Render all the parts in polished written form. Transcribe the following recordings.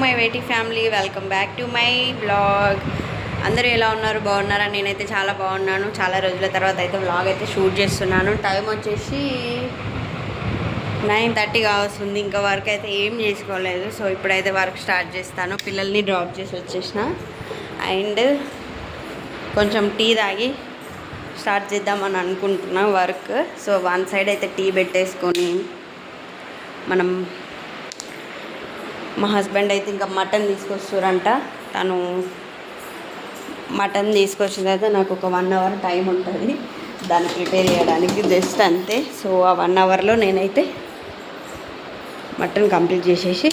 My వేటి family, welcome back to my vlog. అందరూ ఎలా ఉన్నారు? బాగున్నారా? నేనైతే చాలా బాగున్నాను. చాలా రోజుల తర్వాత అయితే వ్లాగ్ అయితే షూట్ చేస్తున్నాను. టైం వచ్చేసి 9:30 కావస్తుంది. ఇంకా వర్క్ అయితే ఏం చేసుకోలేదు. సో ఇప్పుడైతే వర్క్ స్టార్ట్ చేస్తాను. పిల్లల్ని డ్రాప్ చేసి వచ్చేసిన అండ్ కొంచెం టీ తాగి స్టార్ట్ చేద్దామని అనుకుంటున్నా వర్క్. సో వన్ సైడ్ అయితే టీ పెట్టేసుకొని మనం మా హస్బెండ్ అయితే ఇంకా మటన్ తీసుకొస్తారంట. తను మటన్ తీసుకొచ్చిన తర్వాత నాకు ఒక 1 అవర్ టైం ఉంటుంది దాన్ని ప్రిపేర్ చేయడానికి, జస్ట్ అంతే. సో ఆ 1 అవర్లో నేనైతే మటన్ కంప్లీట్ చేసేసి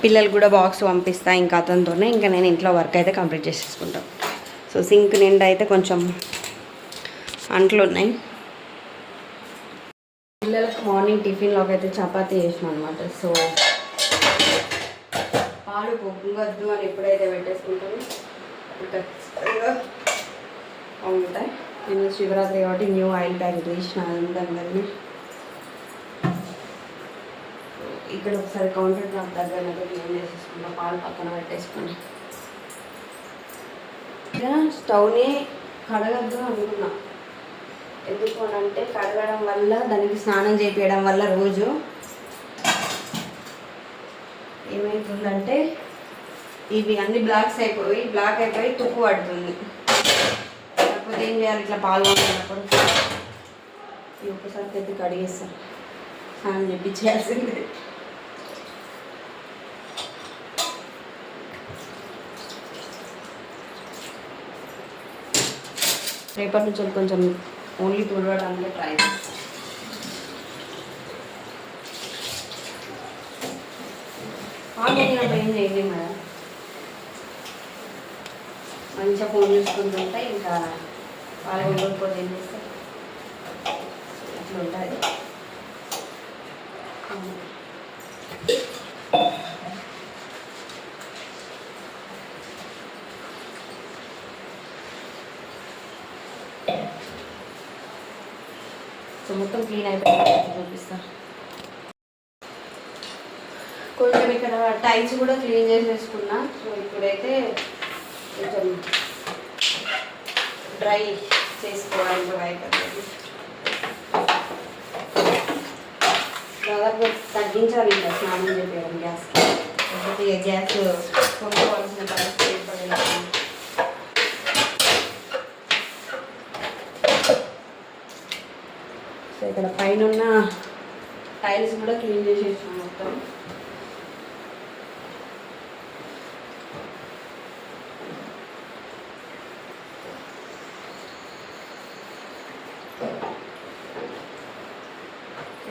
పిల్లలు కూడా బాక్స్ పంపిస్తాను. ఇంకా అతనితోనే ఇంకా నేను ఇంట్లో వర్క్ అయితే కంప్లీట్ చేసేసుకుంటాను. సో సింక్ నిండా అయితే కొంచెం అంట్లు ఉన్నాయి. పిల్లలకు మార్నింగ్ టిఫిన్లోకి అయితే చపాతీ చేసాను అనమాట. సో పాలు పొంగొద్దు అని ఎప్పుడైతే పెట్టేసుకుంటాను ఖచ్చితంగా పొంగుతాయి. నేను శివరాత్రి కాబట్టి న్యూ ఆయిల్ ప్యాకెట్ తీసిన అందరినీ. ఇక్కడ ఒకసారి కౌంటర్ టాప్ దగ్గర క్లీన్ చేసేసుకున్నా, పాలు పక్కన పెట్టేసుకుని. స్టవ్ని కడగద్దు అనుకున్నా. ఎందుకు అని అంటే కడగడం వల్ల, దానికి స్నానం చేపించడం వల్ల రోజు ఏమవుతుందంటే ఇవి అన్ని బ్లాక్ అయిపోయి తుక్కు పడుతుంది. కాకపోతే ఏం చేయాలి, ఇట్లా పాల్గొన్నప్పుడు ఈ ఒక్కసారి పెద్ద కడిగేస్తాను, స్నానం చేయించాల్సింది. రేపటి నుంచి కొంచెం ఓన్లీ తుడవడానికి ట్రై చేస్తాను. ఏం చేయండి మేడం, మంచిగా ఫోన్ చూసుకుంటుంటే ఇంకా వాళ్ళు ఉండకపోతే ఏం చేస్తారు, ఇట్లా ఉంటుంది. సో మొత్తం క్లీన్ అయిపోయింది, చూపిస్తాను. కొంచెం ఇక్కడ టైల్స్ కూడా క్లీన్ చేసేసుకున్నా. సో ఇప్పుడైతే కొంచెం డ్రై చేసుకోవాలి. ఇంకా అయిపోతుంది, దాదాపు తగ్గించాలి ఇంకా స్నానం చేయడం గ్యాస్కి. కాబట్టి గ్యాస్ కొనుక్కోవాల్సిన పరిస్థితి ఏర్పడలేదు. సో ఇక్కడ పైన ఉన్న టైల్స్ కూడా క్లీన్ చేసేసాం మొత్తం.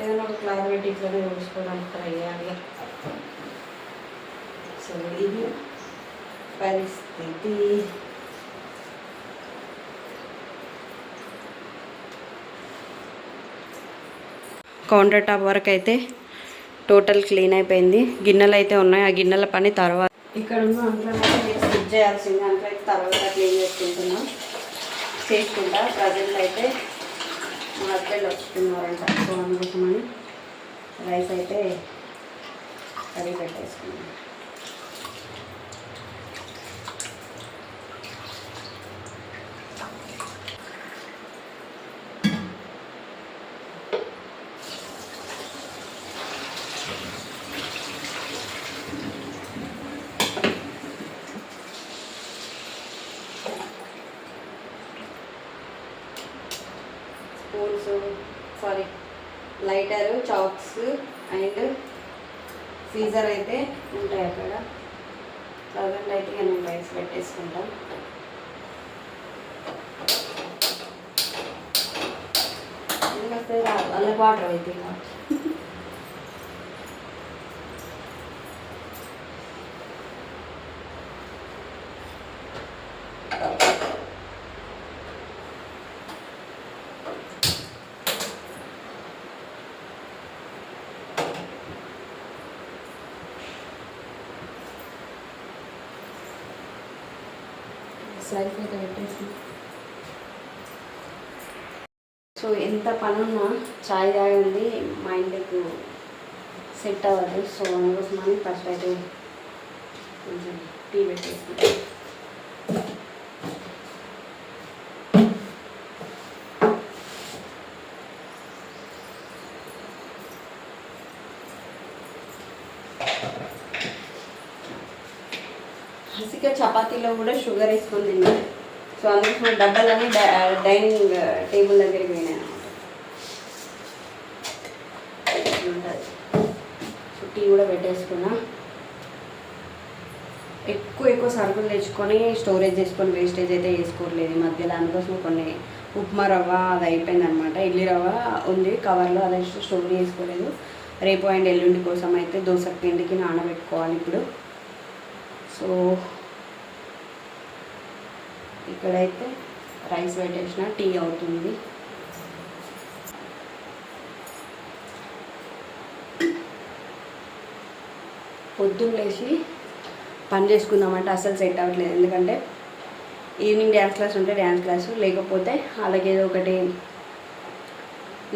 ఏదైనా ఒక క్లాత్ పెట్టి ఇట్లనే చూసుకోవడానికి ట్రై చేయాలి. సో ఇది పరిస్థితి. కౌంటర్ టాప్ వరకు అయితే టోటల్ క్లీన్ అయిపోయింది. గిన్నెలు అయితే ఉన్నాయి, ఆ గిన్నెల పని తర్వాత. ఇక్కడ ఉన్న అంట్లో స్టిచ్ చేయాల్సింది, అంట్లో అయితే తర్వాత క్లీన్ చేసుకుంటా. ప్రజెంట్ అయితే మా హస్బెండ్ వస్తున్నారంట. సో అందుకోసమని రైస్ అయితే కర్రీ పెట్టేసుకున్నాను. లైటర్, చాక్స్ అండ్ సీజర్ అయితే ఉంటాయి అక్కడ. ప్రజెంట్ అయితే నేను రైస్ పెట్టేసుకుంటాను. ఎందుకంటే అల్ల వాటర్ అయితే స్లైస్ అయితే పెట్టేసి. సో ఎంత పనున్నా చాయ్ తాగింది మైండ్కు సెట్ అవ్వదు. సో అందుకోసమని ఫస్ట్ అయితే కొంచెం టీ పెట్టేసుకుంటాం. హసిక చపాతీలో కూడా షుగర్ వేసుకొని తిన్నాను. సో అందుకోసం డబ్బాలన్నీ డైనింగ్ టేబుల్ దగ్గరికి పోయినాయి అన్నమాట. సో టీ కూడా పెట్టేసుకున్నా. ఎక్కువ సరుకులు తెచ్చుకొని స్టోరేజ్ చేసుకొని వేస్టేజ్ అయితే వేసుకోవట్లేదు ఈ మధ్యలో. అందుకోసం కొన్ని ఉప్మా రవ్వ అది అయిపోయింది అనమాట. ఇడ్లీ రవ్వ ఉంది కవర్లో, అదే స్టోర్ చేసుకోలేదు. రేపు అండ్ ఎల్లుండి కోసం అయితే దోశ పిండికి నానబెట్టుకోవాలి ఇప్పుడు. సో ఇక్కడైతే రైస్ పెట్టేసిన, టీ అవుతుంది. పొద్దున్న లేచి పని చేసుకుందామంటే అసలు సెట్ అవ్వట్లేదు. ఎందుకంటే ఈవినింగ్ డ్యాన్స్ క్లాస్ ఉంటే డ్యాన్స్ క్లాసు, లేకపోతే అలాగే ఏదో ఒకటి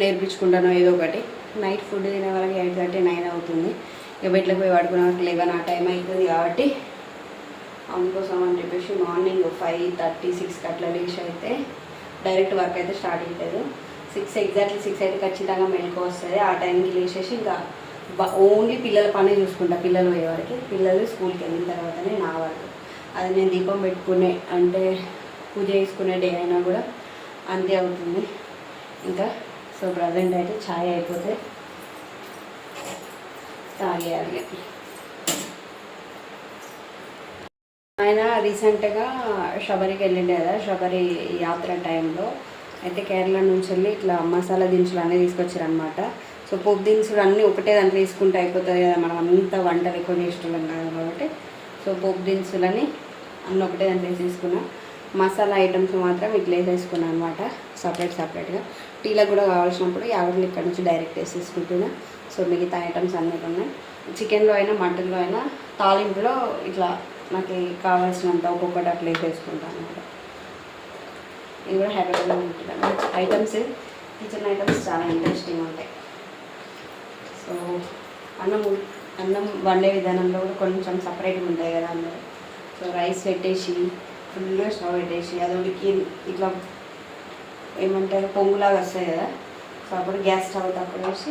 నేర్పించుకుంటాను ఏదో ఒకటి. నైట్ ఫుడ్ తినే వాళ్ళకి 8:30, 9 అవుతుంది. ఇక బెడ్లకు పోయి పడుకునే వాళ్ళకి 11 ఆ టైం అవుతుంది. కాబట్టి అందుకోసం అని చెప్పేసి మార్నింగ్ 5:30, 6కి అట్లా లేచి అయితే డైరెక్ట్ వర్క్ అయితే స్టార్ట్ అవుతుంది. 6 ఎగ్జాక్ట్లీ 6 అయితే ఖచ్చితంగా మెలకు వస్తుంది. ఆ టైంకి లేచేసి ఇంకా ఓన్లీ పిల్లల పని చూసుకుంటా. పిల్లలు పోయేవారికి, పిల్లలు స్కూల్కి వెళ్ళిన తర్వాతనే నా వర్క్. అది నేను దీపం పెట్టుకునే అంటే పూజ చేసుకునే డే అయినా కూడా అంతే అవుతుంది ఇంకా. సో ప్రజెంట్ అయితే ఛాయ్ అయిపోతే తాగేయాలి. ఆయన రీసెంట్గా శబరికి వెళ్ళిండే కదా, శబరి యాత్ర టైంలో అయితే కేరళ నుంచి వెళ్ళి ఇట్లా మసాలా దినుసులు అన్నీ తీసుకొచ్చారనమాట. సో పోపు దినుసులు అన్నీ ఒకటే దాంట్లో తీసుకుంటే అయిపోతుంది కదా, మనం అంత వంటలు ఎక్కువ చేస్తున్నాం కదా కాబట్టి. సో పోపు దినుసులని అన్నీ ఒకటే దాంట్లో తీసుకున్నా. మసాలా ఐటమ్స్ మాత్రం ఇట్లా వేసేసుకున్నాను అనమాట సపరేట్గా. టీలకు కూడా కావాల్సినప్పుడు యాగట్లు ఇక్కడ నుంచి డైరెక్ట్ వేసేసుకుంటున్నా. సో మిగతా ఐటమ్స్ అన్నీ ఉన్నాయి. చికెన్లో అయినా మటన్లో అయినా తాలింపులో ఇట్లా నాకు కావాల్సినంత ఒక్కొక్కటి అట్లా వేసేసుకుంటాను అనమాట. ఇది కూడా హ్యాపీగా ఉంటుందండి. ఐటమ్స్ కిచెన్ ఐటమ్స్ చాలా ఇంట్రెస్టింగ్ ఉంటాయి. సో అన్నం వండే విధానంలో కూడా కొంచెం సపరేట్గా ఉంటాయి కదా అందరూ. సో రైస్ పెట్టేసి ఫుల్గా స్టవ్ పెట్టేసి అది ఉడికి ఇట్లా ఏమంటారు పొంగులాగా వస్తాయి కదా. సో అప్పుడు గ్యాస్ స్టవ్ తక్కువ వేసి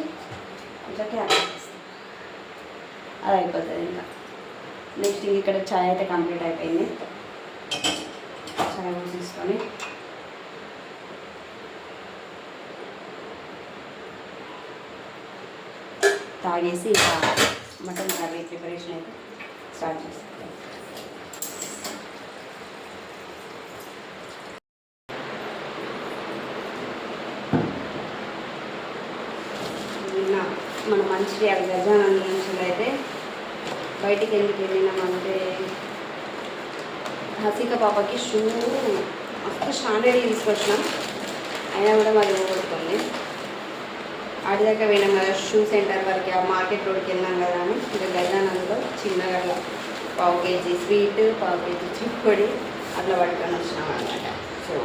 ఇట్లా క్యాప్ చేస్తాం, అది అయిపోతుంది. ఇంకా నెక్స్ట్ ఇక్కడ చాయ్ అయితే కంప్లీట్ అయిపోయింది. చాయ్ తీసుకొని తాగేసి ఇంకా మటన్ కర్రీ ప్రిపరేషన్ అయితే స్టార్ట్ చేస్తాం. మన మంచిర్యాల గజానంద నుంచి అయితే బయటికి ఎందుకు వెళ్ళినామంటే హసిక పాపకి షూ మస్తు స్టాండర్డ్గా తీసుకొచ్చినాం. అయినా కూడా మరి ఓడుతుంది. ఆడి దగ్గర పోయినాం కదా షూ సెంటర్ వరకు, ఆ మార్కెట్ రోడ్కి వెళ్ళాం కదా అని ఇంకా గజానందలో చిన్నగా 1/2 kg స్వీట్, 1/2 kg చిక్కుడి అట్లా పట్టుకొని వచ్చినాం అనమాట. సో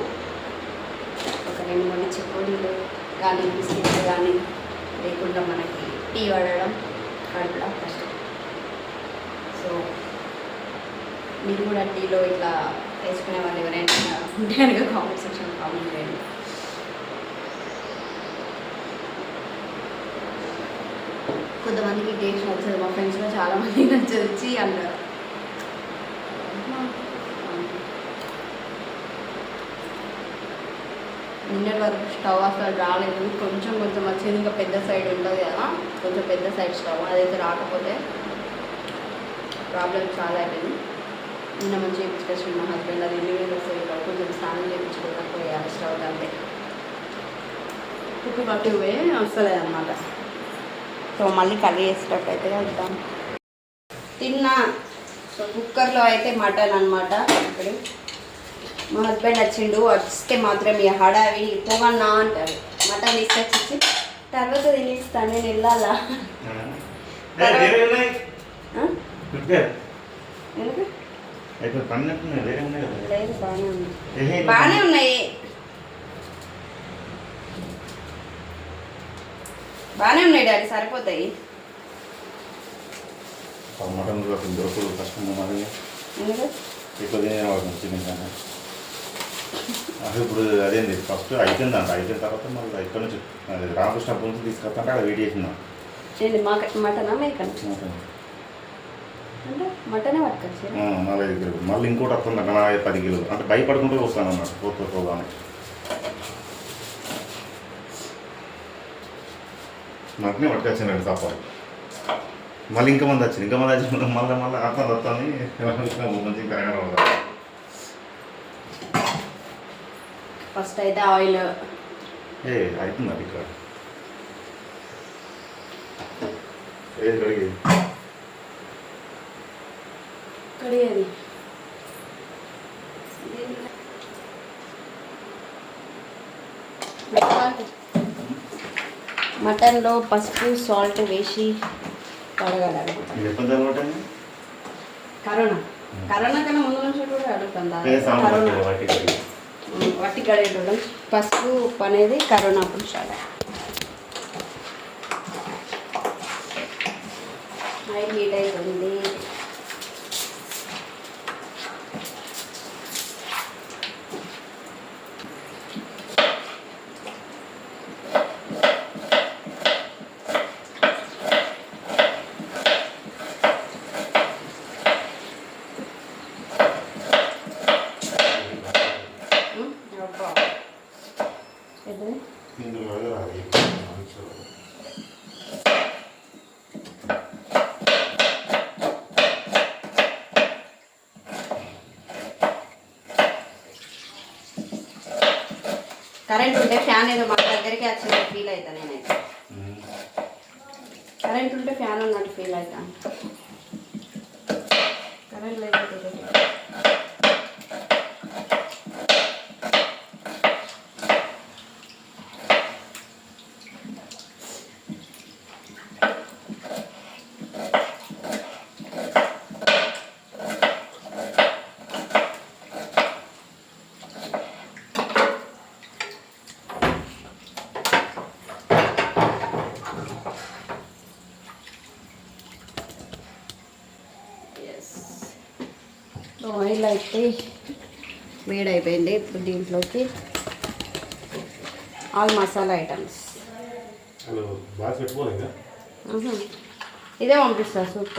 ఒక 2-3 చిక్కుడీలు కానీ బిస్కెట్లు కానీ లేకుండా మనకి టీ వాడడం కడపడం కష్టం. సో మీరు కూడా టీలో ఇట్లా వేసుకునే వాళ్ళు ఎవరైనా ఉంటే కనుక కామెంట్ సెక్షన్లో కామెంట్ చేయండి. కొంతమందికి టేస్ట్ నచ్చదు, మా ఫ్రెండ్స్లో చాలామంది నచ్చొచ్చి అన్నారు. నిన్నటి వరకు స్టవ్ అసలు రాలేదు, కొంచెం వచ్చింది. ఇంకా పెద్ద సైడ్ ఉంటుంది కదా, కొంచెం పెద్ద సైడ్ స్టవ్ అదైతే రాకపోతే ప్రాబ్లం చాలా అయిపోయింది. నిన్న మంచి చేయించుకొచ్చిన మా హస్బెండ్ అది 2,000 వస్తుంది. కొంచెం స్నానం చేయించుకుంటా పోయాలి స్టవ్ అంటే ఉప్పు పట్టి పోయి వస్తలేదు అన్నమాట. సో మళ్ళీ కర్రీ వేసేటట్టు అయితే వద్దాం. తిన్నా. సో కుక్కర్లో అయితే మటన్ అనమాట. ఇప్పుడు మా హస్బెండ్ వచ్చిండు, వస్తే మాత్రం ఇక హడావి పోవన్నా అంటారు. మటన్ తీసుకొచ్చి తర్వాత తినేస్తాను, నేను వెళ్ళాలా? లేదు బాగానే ఉన్నాయి, బాగానే ఉన్నాయి డాడీ, సరిపోతాయి. మటన్ కూడా అసలు దొరకదు కష్టం మరి ఎందుకు ఎక్కువ తినేవాడు చికెన్ కానీ అసలు ఇప్పుడు అదేంది ఫస్ట్ అయిపోయిందంట అయిపోయిన తర్వాత మళ్ళీ ఇక్కడ నుంచి అది రామకృష్ణ నుంచి తీసుకొస్తుంటే అక్కడ వెయిట్ చేసిందాం ఏంటి మటనా మేకన్ అంటే మటనే పట్టుకొచ్చి 45 కిలోలు మళ్ళీ ఇంకోటి వస్తుందంట 10 కిలోలు అంటే భయపడుకుంటూ వస్తాను అన్నమాట పోగానే నాకునే పట్టుకొచ్చానండి తప్పదు మళ్ళీ ఇంకా మంది వచ్చింది మళ్ళీ అర్థం వస్తుంది మంచి కరెక్ట్గా ఫస్ట్ అయితే ఆయిల్ అవుతుంది అది ఇక్కడ ఏది కడిగి కడిగేది మటన్లో పసుపు సాల్ట్ వేసి కడగాలి కరోనా కన్నా ముందు నుంచి కూడా అడుగుతుందా కరోనా వట్టి కడిగేటోళ్ళం పసుపు ఉప్పు అనేది కరోనా అప్పుడు స్టార్ట్ ఆయిల్ హీట్ అవుతుంది కరెంట్ ఉంటే ఫ్యాన్ ఏదో మన దగ్గరికి వచ్చిన ఫీల్ అవుతాను నేనైతే కరెంట్ ఉంటే ఫ్యాన్ ఉన్నట్టు ఫీల్ అవుతాను కరెంట్ లేకపోతే ఆయిల్ అయితే వేడైపోయింది ఇప్పుడు దీంట్లోకి ఆల్ మసాలా ఐటమ్స్ ఇదే పంపిస్తా సూప్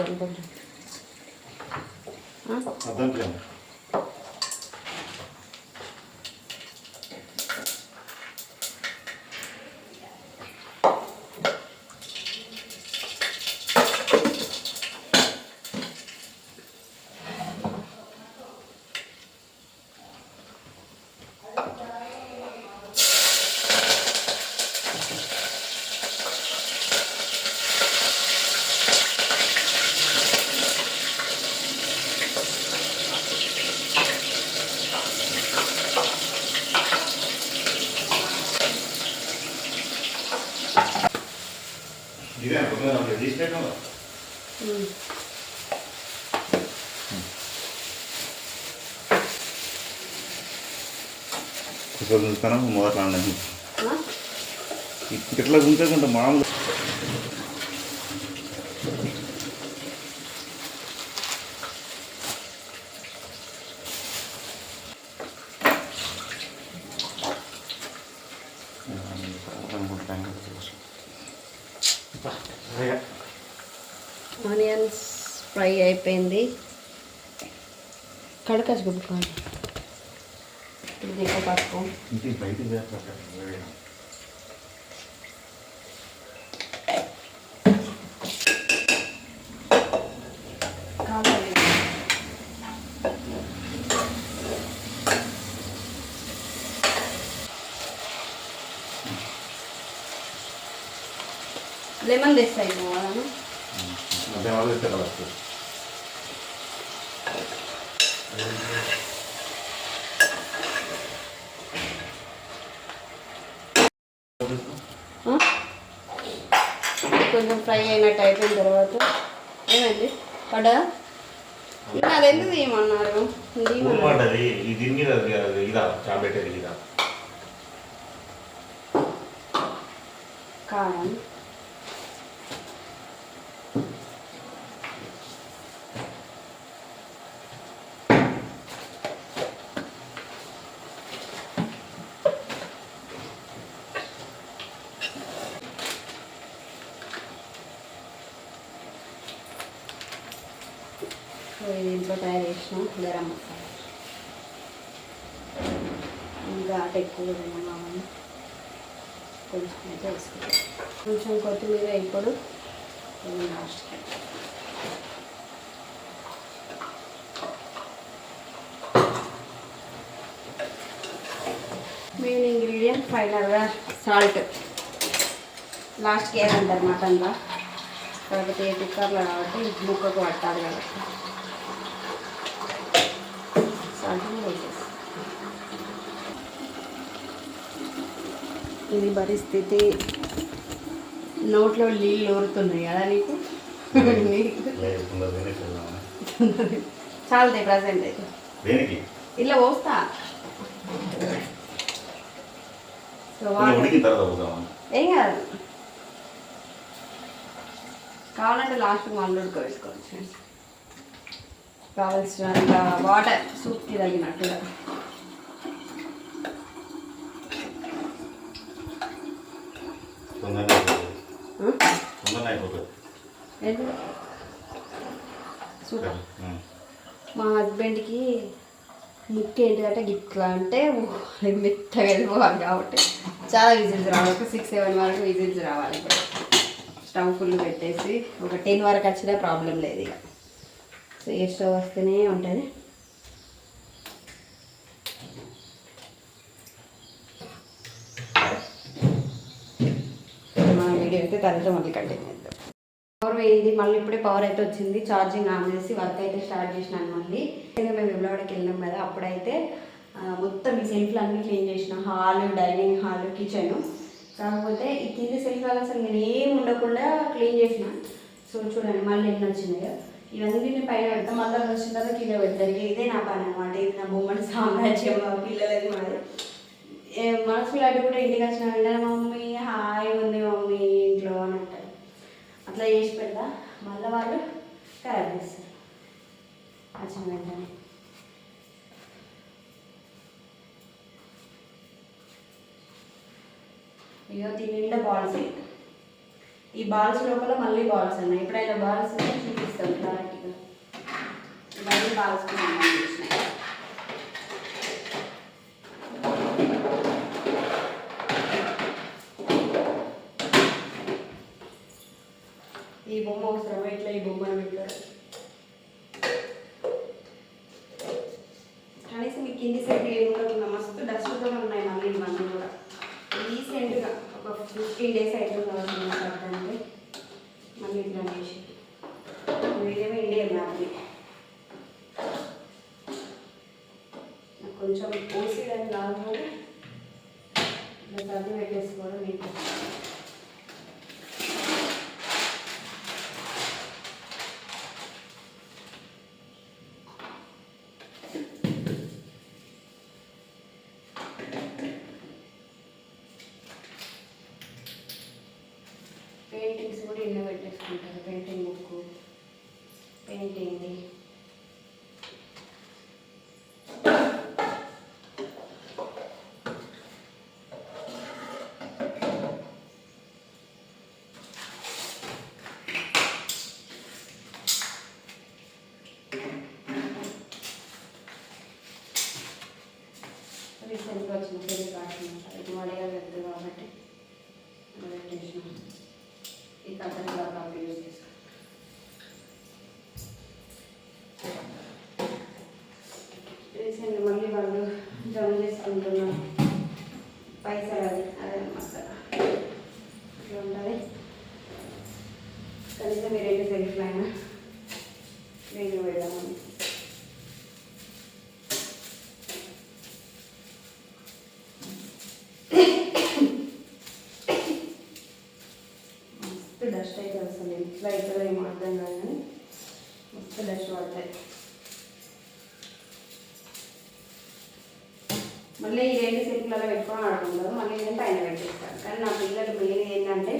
చూస్తాను మొదటి ఇట్లా ఉంచకుండా మామూలు ఆనియన్స్ ఫ్రై అయిపోయింది కడకచ్చుకోవాలి దీంట్లో పసుపు లెమన్ తెస్తాయి కొంచెం ఫ్రై అయినట్టు అయిపోయిన తర్వాత ఏమైంది పడ అది ఎందుకు తీయమన్నారు కారం ఇంట్లో తయారు చేసిన గరం మసాలా. ఇంకా ఎక్కువ తిన్నామని కొంచెం అయితే వేసుకుంటాం. కొంచెం కొత్తిమీర ఇప్పుడు లాస్ట్కి. మెయిన్ ఇంగ్రీడియంట్ ఫైనల్గా సాల్ట్ లాస్ట్కి వేయాలంటారు మటన్లో. కాకపోతే కుక్కర్లో కాబట్టి ముక్కకు పట్టాలి కాబట్టి సాల్ట్ వేసేసి. ఇది పరిస్థితి. నోట్లో నీళ్ళు ఊరుతున్నాయి కదా నీకు. చాలదే ప్రజెంట్ అయితే ఇలా పోస్తా. ఏం కాదు, కావాలంటే లాస్ట్ మళ్ళీ ఉడకవేసుకోవచ్చు. కావాల్సినంత వాటర్ సూప్కి తగినట్టుగా. సూపర్. మా హస్బెండ్కి ముక్క ఏంటంటే గిట్లా అంటే మెత్తగా వెళ్ళిపోవాలి కాబట్టి చాలా విజిల్స్ రావాలి. ఒక 6-7 వరకు విజిల్స్ రావాలి. ఇప్పుడు స్టవ్ ఫుల్ పెట్టేసి ఒక 10 వరకు వచ్చినా ప్రాబ్లం లేదు. ఇక సో ఏ స్టవ్ వస్తూనే ఉంటుంది. మన వీడియో అయితే తర్వాత మళ్ళీ కంటిన్యూ చేద్దాం. పవర్ వేయింది, మళ్ళీ ఇప్పుడే పవర్ అయితే వచ్చింది. ఛార్జింగ్ ఆన్ చేసి వర్క్ అయితే స్టార్ట్ చేసినాను. మళ్ళీ మేము విమలవాడకి వెళ్ళినాం కదా, అప్పుడైతే మొత్తం ఈ సెల్ఫ్లు అన్నీ క్లీన్ చేసిన. Hall, dining hall, kitchen. కాకపోతే ఈ కింది సెల్ఫ్ అసలు నేను ఏం ఉండకుండా క్లీన్ చేసిన. సో చూడండి మళ్ళీ ఎన్ని వచ్చినాయో. ఇవన్నీ నేను పైన పెడతాం, మళ్ళీ వచ్చిన తర్వాత కింద పెడతారు. ఇదే నా పని అనమాట. ఇది నా బొమ్మడి సామ్రాజ్యం. పిల్లలది మాది. మనసు లాంటి కూడా ఇంటికి వచ్చిన వెంటనే మమ్మీ హాయ్ ఉంది మమ్మీ ఇంట్లో అని అంటారు. అట్లా చేసి పెడతా, మళ్ళీ వాళ్ళు ఖరాబ్ చేస్తారు వచ్చిన వెంటనే. ఇక దీని నిండా బాల్స్. ఈ బాల్స్ లోపల మళ్ళీ బాల్స్ ఉన్నాయి. ఎప్పుడైనా బాల్స్ చూపిస్తాం క్లారిటీగా. ఇవన్నీ బాల్స్ చేసినాయి. ఈ బొమ్మ అవసరమా? ఇట్లా ఈ బొమ్మను పెట్టారు. కనీసం మీ కింది సైడ్ ఏముండకుండా మస్తు డస్ట్తో ఉన్నాయి. మళ్ళీ ఇవన్నీ కూడా రీసెంట్గా ఒక 15 days అవుతుంది కాబట్టి మళ్ళీ ఇట్లా చేసి. ఇదేమో ఇండియన్ మ్యాప్ని కొంచెం పోసేయడానికి కాదు, ఇట్లా సర్ది పెట్టేసుకోవడం మీకు. పెయింటింగ్స్ కూడా ఇన్న పెట్టేసుకుంటారు. Painting book, పెయింటింగ్ది. రీసెంట్గా వచ్చిన పెళ్లి కాకుండా ఇది మడిగా వెళ్తుంది కాబట్టి పెట్టేసిన. ఈ కథను కూడా కంప్లీట్ చేస్తాను. రీసెంట్గా మళ్ళీ వాళ్ళు జమ చేసుకుంటున్నాను పైసలు. అదే మసాలా ఇట్లా ఉంటుంది. కనీసం మీరు 2 సెల్ఫ్లు అయినా నేను పెడదామని. డస్ట్ అయితే అసలు ఎట్లా అవుతుందో ఏమో అర్థం కాదు, కానీ మస్తు డస్ట్ పడతాయి. మళ్ళీ ఈ 2 సెల్ఫ్లలో పెట్టుకొని ఆడుకుంటారు. మళ్ళీ నేను పైన పెట్టేస్తాను. కానీ నా పిల్లలు మెయిన్ ఏంటంటే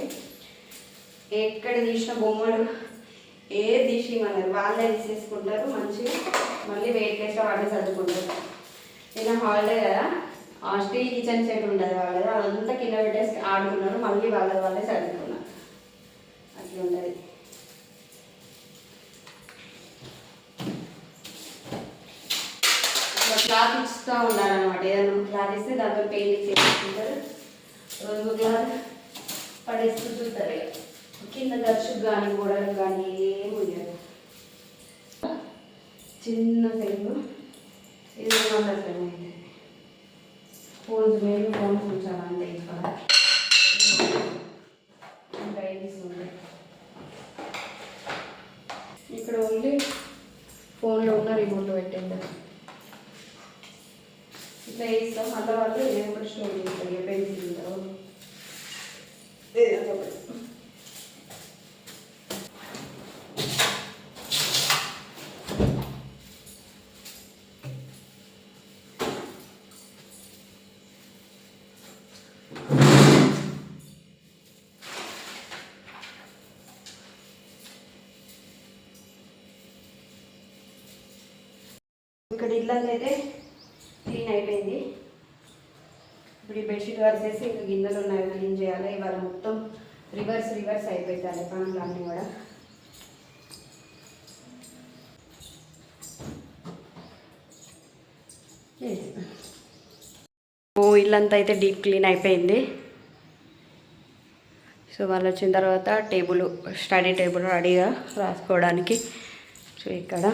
ఎక్కడ తీసిన బొమ్మలు తీసి మనది వాళ్ళే తీసేసుకుంటారు మంచిగా. మళ్ళీ వెయిట్ చేస్తే వాళ్ళే చదువుకుంటారు. నేను హాలిడే కదా, స్టీల్ కిచెన్ సెట్ ఉంటుంది వాళ్ళది, అదంతా కింద పెట్టేసి ఆడుకున్నారు. మళ్ళీ వాళ్ళే చదువుకున్నారు. అట్లా ఉంటుంది. క్లాత్ ఇస్తూ ఉండాలన్నమాట. ఏదైనా క్లాత్ ఇస్తే దాంతో పెయింటింగ్ చేసుకుంటారు. రోజు క్లాత్ పడేస్తూ చూస్తారు. కింద ఖర్చుకు కానీ గోడలకు కానీ ఏమి ఉండదు. చిన్న తెలుగు ఇది అయింది. ఫోన్స్ మేము ఫోన్స్ ఉంచాలంటే ఇక్కడ ఇంకా ఏమిస్తుంది. ఇక్కడ ఓన్లీ ఫోన్లో ఉన్న రిమోట్ పెట్టింది. ఇట్లా వేస్తాం. మళ్ళీ వాళ్ళు ఏదో ఒకటి స్టోర్ చేస్తారు. పెన్సిల్ ఉంటారు. ఇక్కడ ఇల్లంతా అయితే క్లీన్ అయిపోయింది. ఇప్పుడు ఈ బెడ్షీట్ వరిసేసి ఇంకా గిన్నెలు ఉన్నాయి క్లీన్ చేయాలి. ఇవాళ మొత్తం రివర్స్ అయిపోతాయి పనులు అన్నీ కూడా. ఇల్లంతా అయితే డీప్ క్లీన్ అయిపోయింది. సో వాళ్ళు వచ్చిన తర్వాత స్టడీ టేబుల్ రెడీగా రాసుకోవడానికి. సో ఇక్కడ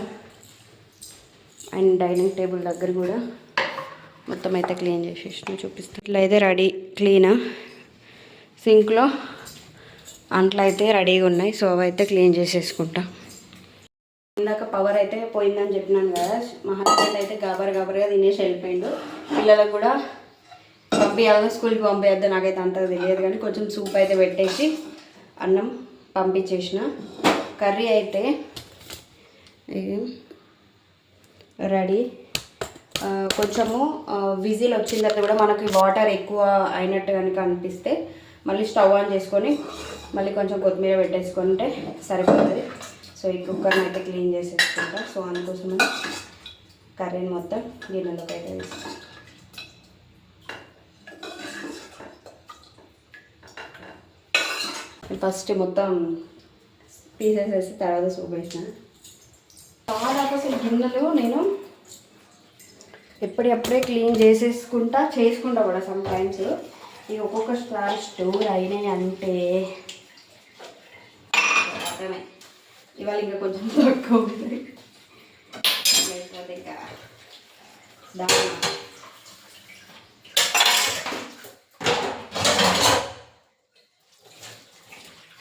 అండ్ డైనింగ్ టేబుల్ దగ్గర కూడా మొత్తం అయితే క్లీన్ చేసేసి చూపిస్తాను. ఇట్లా అయితే రెడీ క్లీన్. సింక్లో అంట్లు అయితే రెడీగా ఉన్నాయి. సో అవి అయితే క్లీన్ చేసేసుకుంటా. ఇందాక పవర్ అయితే పోయిందని చెప్పినాను కదా. మా హస్బెండ్ అయితే గబరగా తినేసి వెళ్ళిపోయిండు. పిల్లలకు కూడా పంపించాలి, స్కూల్కి పంపించద్దు. నాకైతే అంతగా తెలియదు కానీ కొంచెం సూప్ అయితే పెట్టేసి అన్నం పంపించేసిన. కర్రీ అయితే రెడీ. కొంచెము విజిల్ వచ్చిన తర్వాత కూడా మనకి వాటర్ ఎక్కువ అయినట్టు కనుక అనిపిస్తే మళ్ళీ స్టవ్ ఆన్ చేసుకొని మళ్ళీ కొంచెం కొత్తిమీర పెట్టేసుకుంటే సరిపోతుంది. సో ఈ కుక్కర్ని అయితే క్లీన్ చేసేసుకుంటా. సో అందుకోసమే కర్రీని మొత్తం గిన్నెలోకి అయితే వేసుకుంటాం. ఫస్ట్ మొత్తం పీసెస్ వేసి తర్వాత సూప్ వేసిన. చాలా అసలు గిన్నెలు నేను ఎప్పుడప్పుడే క్లీన్ చేసుకుంటా కూడా సమ్ టైమ్స్. ఇక ఒక్కొక్కసారి స్టోర్ అయినాయి అంటే అర్థమే. ఇవాళ ఇంకా కొంచెం తక్కువ ఉంది. ఇంకా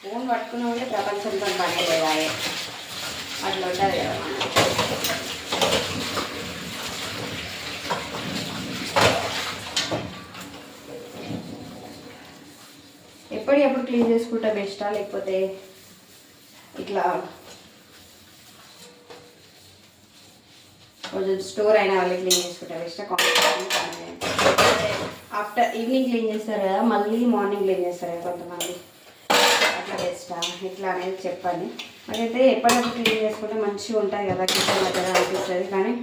ఫోన్ పట్టుకున్నా ఉంటే ప్రపంచంతో పని చేయాలి. అట్లా ఉంటుంది కదా. ఎప్పుడు క్లీన్ చేసుకుంటా బెస్టా, లేకపోతే ఇట్లా కొంచెం స్టోర్ అయిన వాళ్ళు క్లీన్ చేసుకుంటా బెస్టా? ఆఫ్టర్ ఈవినింగ్ క్లీన్ చేస్తారు కదా, మళ్ళీ మార్నింగ్ క్లీన్ చేస్తారు కదా కొంతమంది. అట్లా బెస్టా ఇట్లా అనేది చెప్పండి. నాకైతే ఎప్పటికప్పుడు క్లీన్ చేసుకుంటే మంచిగా ఉంటాయి కదా, కిచెన్ దగ్గర అనిపిస్తుంది. కానీ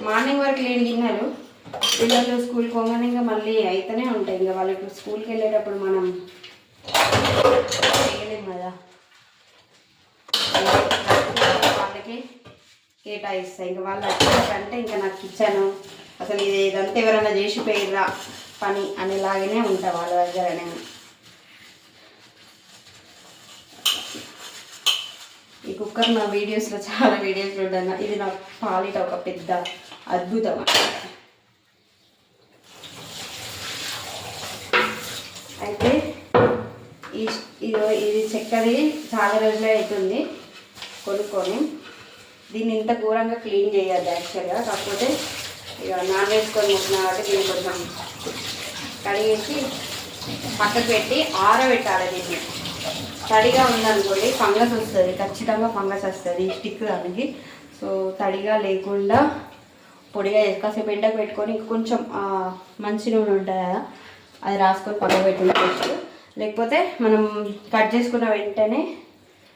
మార్నింగ్ వరకు క్లీన్ గిన్నెలు పిల్లలు స్కూల్కి పోగానే ఇంకా మళ్ళీ అయితేనే ఉంటాయి. ఇంకా వాళ్ళకి స్కూల్కి వెళ్ళేటప్పుడు మనం చేయలేం కదా, వాళ్ళకి కేటాయిస్తాయి. ఇంకా వాళ్ళు వచ్చారంటే ఇంకా నాకు కిచెను అసలు ఇదంతా ఎవరైనా చేసిపోయిర్రా పని అనేలాగానే ఉంటా వాళ్ళ దగ్గరనే. ఈ కుక్కర్ నా వీడియోస్లో చాలా వీడియోస్లో ఉంటాను. ఇది నా పాలిట ఒక పెద్ద అద్భుతం అన్నమాట. అయితే ఇది చెక్కది చాలా రోజులే అవుతుంది కొనుక్కొని. దీన్ని ఇంత ఘోరంగా క్లీన్ చేయద్దు యాక్చువల్గా. కాకపోతే ఇక నాన్ వేసుకొని ముట్టిన కాబట్టి దీన్ని కొంచెం కడిగేసి పక్కకు పెట్టి ఆరబెట్టాలి. దీన్ని తడిగా ఉందనుకోండి ఫంగస్ వస్తుంది, ఖచ్చితంగా ఫంగస్ వస్తుంది స్టిక్ దానికి. సో తడిగా లేకుండా పొడిగా కాసేపు ఎండకు పెట్టుకొని కొంచెం మంచి నూనె ఉంటుంది కదా, అది రాసుకొని పక్కకు పెట్టుకోవచ్చు. లేకపోతే మనం కట్ చేసుకున్న వెంటనే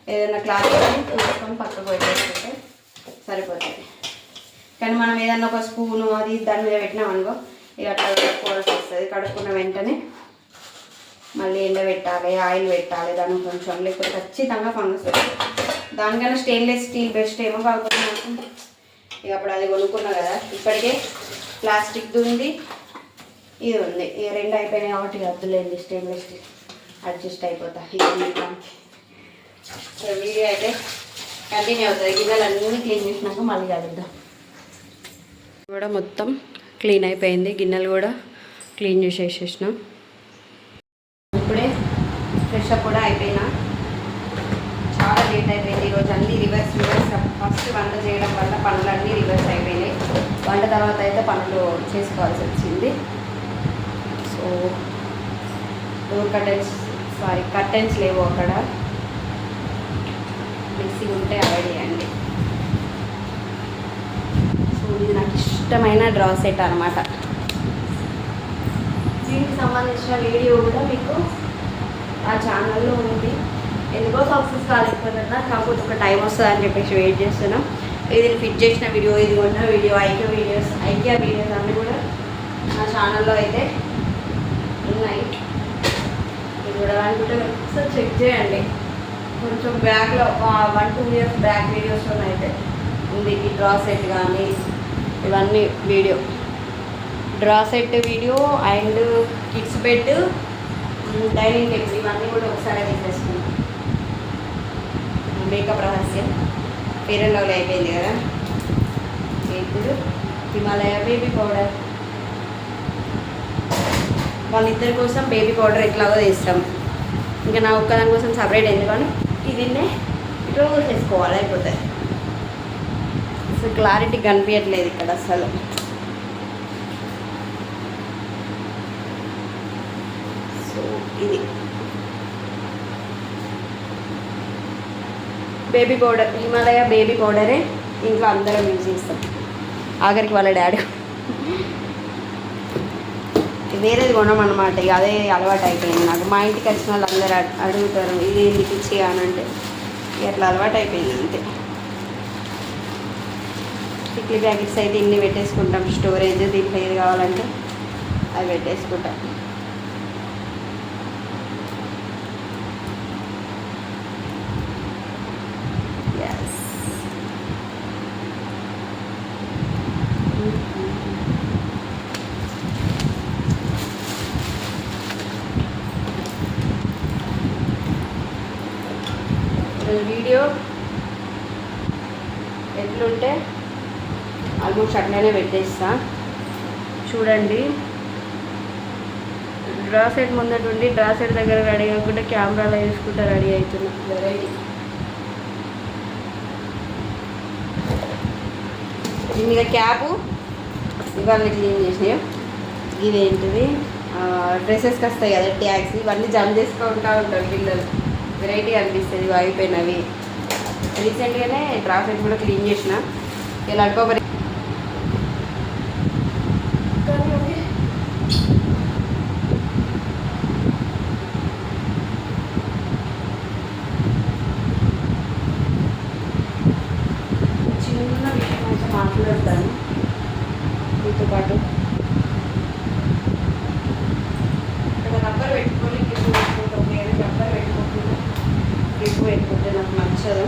ఏదైనా క్లాత్ తీసుకొని పక్కకు పెట్టేసుకుంటే సరిపోతుంది. కానీ మనం ఏదన్నా ఒక స్పూను అది దాని మీద పెట్టినాం అనుకో ఇక అట్లా కడుక్కోవాల్సి వస్తుంది. కడుక్కున్న వెంటనే మళ్ళీ ఎండబెట్టాలి, ఆయిల్ పెట్టాలి దానికి కొంచెం, లేకపోతే ఖచ్చితంగా ఫంగస్ వస్తుంది. దానికన్నా స్టెయిన్లెస్ స్టీల్ బెస్ట్ ఏమో. కాకపోతే నాకు ఇక అప్పుడు అది కొనుక్కున్నా కదా, ఇప్పటికే ప్లాస్టిక్ది ఉంది, ఇది ఉంది. ఇక రెండు అయిపోయినాయి కాబట్టి వద్దులేండి, స్టెయిన్లెస్ స్టీల్ అడ్జస్ట్ అయిపోతా. సో వీడియో అయితే కంటిన్యూ అవుతుంది. గిన్నెలు అన్నీ క్లీన్ చేసినాక మళ్ళీ కలుద్దాం. కూడా మొత్తం క్లీన్ అయిపోయింది, గిన్నెలు కూడా క్లీన్ చేసేసేసినాం. ఇప్పుడే ఫ్రెష్ అప్ కూడా అయిపోయినా, చాలా లేట్ అయిపోయింది ఈరోజు. అన్నీ రివర్స్ ఫస్ట్ వంట చేయడం వల్ల పనులన్నీ రివర్స్ అయిపోయినాయి. వంట తర్వాత అయితే పనులు చేసుకోవాల్సి వచ్చింది. సో డోర్ కర్టెన్స్ లేవు అక్కడ, మిక్సింగ్ ఉంటే అవాయిడ్ చేయండి. సో ఇది నాకు ఇష్టమైన డ్రా సెట్ అనమాట. దీనికి సంబంధించిన వీడియో కూడా మీకు ఆ ఛానల్లో ఉంది. ఎందుకో సక్సెస్ కాలేకపోతున్నా, కాకపోతే ఒక టైం వస్తుంది అని చెప్పేసి వెయిట్ చేస్తున్నాం. ఇది ఫిట్ చేసిన వీడియో, ఇది ఉన్న వీడియో, ఐక్యా వీడియోస్ అన్నీ కూడా నా ఛానల్లో అయితే ఉన్నాయి. ఇది చూడాలనుకుంటే ఒకసారి చెక్ చేయండి. కొంచెం బ్యాక్లో 1-2 years బ్యాక్ వీడియోస్లో అయితే ఉంది ఈ డ్రా సెట్ కానీ ఇవన్నీ video. Draw set video and kids bed, dining table ఇవన్నీ కూడా ఒకసారి తీసేసుకున్నాం. మేకప్ రహస్యం ఫెయిర్ అండ్ లవ్లీ అయిపోయింది కదా. ఇప్పుడు హిమాలయ బేబీ పౌడర్, వాళ్ళిద్దరి కోసం బేబీ పౌడర్ ఎట్లాగో తీస్తాం. ఇంకా నా ఒక్కదాని కోసం సపరేట్ ఎందుకని దీన్నే రోజు చేసుకోవాలి, అయిపోతుంది. అసలు క్లారిటీ కనిపించట్లేదు ఇక్కడ అసలు. సో ఇది బేబీ పౌడర్, హిమాలయ బేబీ పౌడరే ఇంట్లో అందరం యూజ్ చేస్తాం. ఆఖరికి వాళ్ళ డాడీ వేరేది కొనమన్నమాట. ఇక అదే అలవాటు అయిపోయింది నాకు. మా ఇంటికి వచ్చిన వాళ్ళు అందరూ అడుగుతారు ఇది ఎందుకు ఇచ్చి అని అంటే అట్లా అలవాటు అయిపోయింది అంతే. టిక్లీ ప్యాకెట్స్ అయితే ఇన్ని పెట్టేసుకుంటాం, స్టోరేజ్. దీంట్లో ఏది కావాలంటే అది పెట్టేసుకుంటాం. వీడియో ఎట్లుంటే ఆల్మోస్ట్ అట్లనే పెట్టేస్తా చూడండి. డ్రా సెట్ ముందట ఉండి డ్రా సెట్ దగ్గర రెడీ కాకుండా కెమెరాలో వేసుకుంటా రెడీ అవుతున్నా. వెరైటీ దీని మీద క్యాపు ఇవాళ క్లీన్ చేసినాయి. ఇదేంటిది డ్రెస్సెస్కి వస్తాయి కదా ట్యాగ్స్, ఇవన్నీ జమ్ చేసుకుంటూ ఉంటారు పిల్లలు. వెరైటీ అనిపిస్తుంది అయిపోయినవి. రీసెంట్గానే ట్రాఫిక్ కూడా క్లీన్ చేసిన. ఇలా అడుకోబరి చిన్న విషయం అయితే మాట్లాడతాను మీతో పాటు. ఇక్కడ రబ్బర్ పెట్టుకొని రబ్బర్ పెట్టుకోకుండా క్లిప్ పెట్టుకుంటే నాకు నచ్చదు.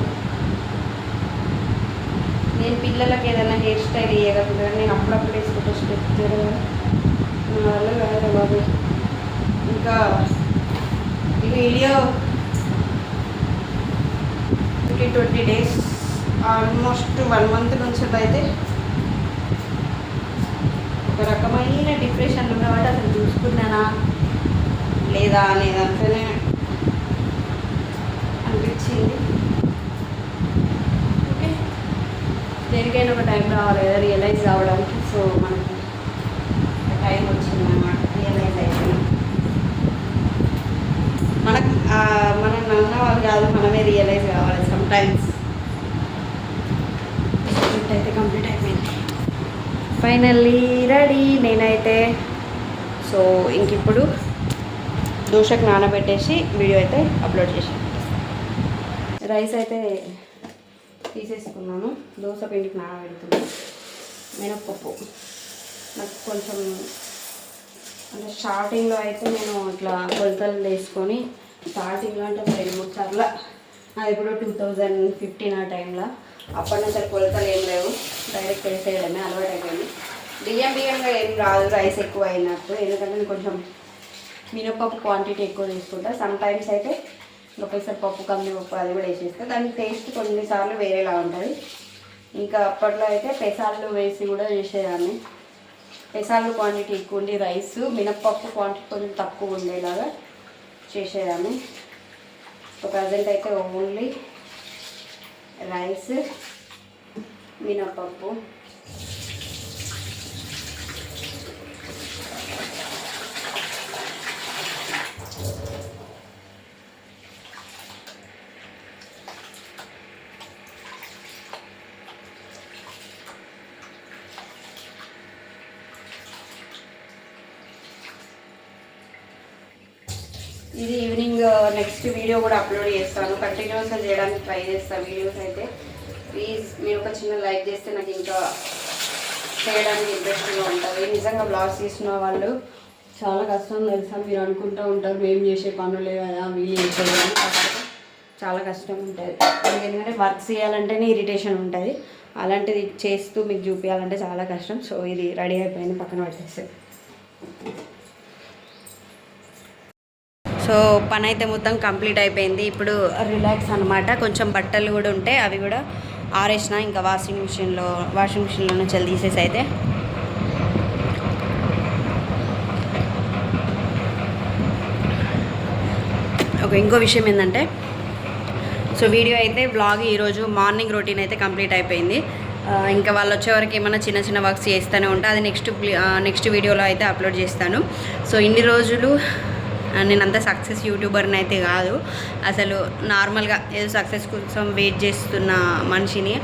నేను పిల్లలకి ఏదైనా హెయిర్ స్టైల్ వేయగలుగుతాను, నేను అప్పుడప్పుడు వేసుకుంటే స్టెప్ చేయడం నా వల్ల కాదు బాబు. ఇంకా ఈ వీడియో 20 days ఆల్మోస్ట్ 1 month నుంచి అయితే ఒక రకమైన డిప్రెషన్ ఉన్నవాటి అసలు చూసుకున్నానా లేదా అనేది అంతనే అనిపించింది. ఓకే, దేనికైనా ఒక టైం రావాలి కదా రియలైజ్ అవ్వడానికి. సో మనకి టైం వచ్చింది అన్నమాట, రియలైజ్ అయిపోయింది. మనం అన్న వాళ్ళు కాదు, మనమే రియలైజ్ కావాలి సమ్టైమ్స్. అయితే కంప్లీట్ అయిపోయింది ఫైనల్లీ రెడీ నేనైతే. సో ఇంక ఇప్పుడు దోశకు నానబెట్టేసి వీడియో అయితే అప్లోడ్ చేసాను. రైస్ అయితే తీసేసుకున్నాను, దోశ పిండికి నానబెడుతున్నాను. మినప్పప్పు నాకు కొంచెం అంటే స్టార్టింగ్లో అయితే నేను ఇట్లా కొలతలు వేసుకొని స్టార్టింగ్లో అంటే 2-3 సార్లు, అది ఇప్పుడు 2015 ఆ టైంలో అప్పటి నుంచి కొలతలు ఏం లేవు, డైరెక్ట్ వేసేయడమే అలవాటు అయిపోయింది. బియ్యంగా ఏం రాదు రైస్ ఎక్కువ అయినట్టు, ఎందుకంటే నేను కొంచెం మినపప్పు క్వాంటిటీ ఎక్కువ తీసుకుంటా. సమ్ టైమ్స్ అయితే పెసరపప్పు కందిపప్పు అది కూడా వేసేస్తే దాని టేస్ట్ కొన్నిసార్లు వేరేలా ఉంటుంది. ఇంకా అప్పట్లో అయితే పెసాలు వేసి కూడా చేసేదాన్ని. పెసాలు క్వాంటిటీ ఎక్కువ ఉండి రైస్, మినపప్పు క్వాంటిటీ కొంచెం తక్కువ ఉండేలాగా చేసేదాన్ని. సో ప్రజెంట్ అయితే ఓన్లీ రైస్, మినపప్పు. ఇది ఈవినింగ్ నెక్స్ట్ వీడియో కూడా అప్లోడ్ చేస్తాను. కంటిన్యూస్గా చేయడానికి ట్రై చేస్తాను వీడియోస్ అయితే. ప్లీజ్ మీరు ఒక చిన్న లైక్ చేస్తే నాకు ఇంకా చేయడానికి ఇంట్రెస్టింగ్గా ఉంటుంది. నిజంగా బ్లాగ్స్ చేస్తున్న వాళ్ళు చాలా కష్టం తెలుసా. మీరు అనుకుంటూ ఉంటారు మేము చేసే పనులే కదా వీళ్ళు చేసేది, చాలా కష్టం ఉంటుంది. ఎందుకంటే వర్క్ చేయాలంటేనే ఇరిటేషన్ ఉంటుంది, అలాంటిది చేస్తూ మీకు చూపించాలంటే చాలా కష్టం. సో ఇది రెడీ అయిపోయింది, పక్కన పెట్టేసి. సో పని అయితే మొత్తం కంప్లీట్ అయిపోయింది. ఇప్పుడు రిలాక్స్ అనమాట. కొంచెం బట్టలు కూడా ఉంటే అవి కూడా ఆరేసిన, ఇంకా వాషింగ్ మిషన్లో నుంచి తీసేసి అయితే ఇంకో విషయం ఏంటంటే, సో వీడియో అయితే బ్లాగ్ ఈరోజు మార్నింగ్ రొటీన్ అయితే కంప్లీట్ అయిపోయింది. ఇంకా వాళ్ళు వచ్చేవరకు ఏమైనా చిన్న చిన్న వర్క్స్ చేస్తూనే ఉంటా, అది నెక్స్ట్ వీడియోలో అయితే అప్లోడ్ చేస్తాను. సో ఇన్ని రోజులు నేను అంత సక్సెస్ యూట్యూబర్ని అయితే కాదు, అసలు నార్మల్గా ఏదో సక్సెస్ కోసం వెయిట్ చేస్తున్న మనిషిని.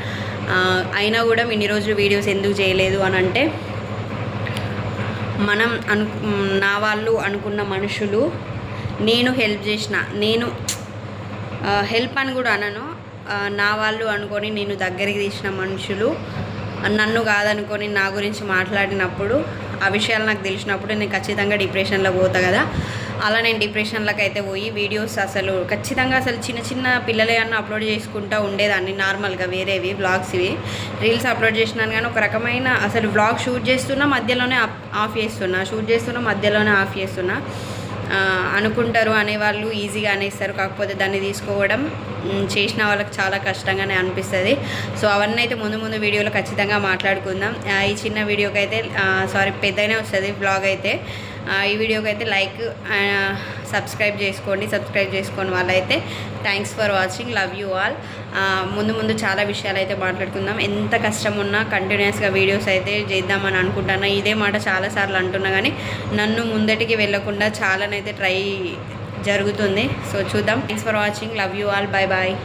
అయినా కూడా ఇన్ని రోజులు వీడియోస్ ఎందుకు చేయలేదు అని అంటే, మనం నా వాళ్ళు అనుకున్న మనుషులు, నేను హెల్ప్ చేసిన, నేను హెల్ప్ అని కూడా అనను, నా వాళ్ళు అనుకొని నేను దగ్గరికి తీసిన మనుషులు నన్ను కాదనుకొని నా గురించి మాట్లాడినప్పుడు, ఆ విషయాలు నాకు తెలిసినప్పుడు నేను ఖచ్చితంగా డిప్రెషన్లో పోతా కదా. అలా నేను డిప్రెషన్లోకి అయితే పోయి వీడియోస్ ఖచ్చితంగా చిన్న చిన్న పిల్లలే అన్న అప్లోడ్ చేసుకుంటూ ఉండేదాన్ని. నార్మల్గా వేరేవి వ్లాగ్స్వి రీల్స్ అప్లోడ్ చేసినాను, కానీ ఒక రకమైన వ్లాగ్ షూట్ చేస్తున్నా మధ్యలోనే ఆఫ్ చేస్తున్నా. అనుకుంటారు అనేవాళ్ళు ఈజీగా అనేస్తారు, కాకపోతే దాన్ని తీసుకోవడం చేసిన వాళ్ళకి చాలా కష్టంగానే అనిపిస్తుంది. సో అవన్నీ అయితే ముందు వీడియోలో ఖచ్చితంగా మాట్లాడుకుందాం. ఈ చిన్న వీడియోకి అయితే పెద్దగానే వస్తుంది బ్లాగ్ అయితే. ఈ వీడియోకి అయితే లైక్ సబ్స్క్రైబ్ చేసుకోని వాళ్ళైతే thanks for watching, love you all. ముందు చాలా విషయాలు అయితే మాట్లాడుకుందాం. ఎంత కష్టం ఉన్నా కంటిన్యూస్గా వీడియోస్ అయితే చేద్దామని అనుకుంటున్నా. ఇదే మాట చాలాసార్లు అంటున్నా, కానీ నన్ను ముందటికి వెళ్ళకుండా చాలానైతే ట్రై జరుగుతుంది. సో చూద్దాం. Thanks for watching, love you all, bye bye.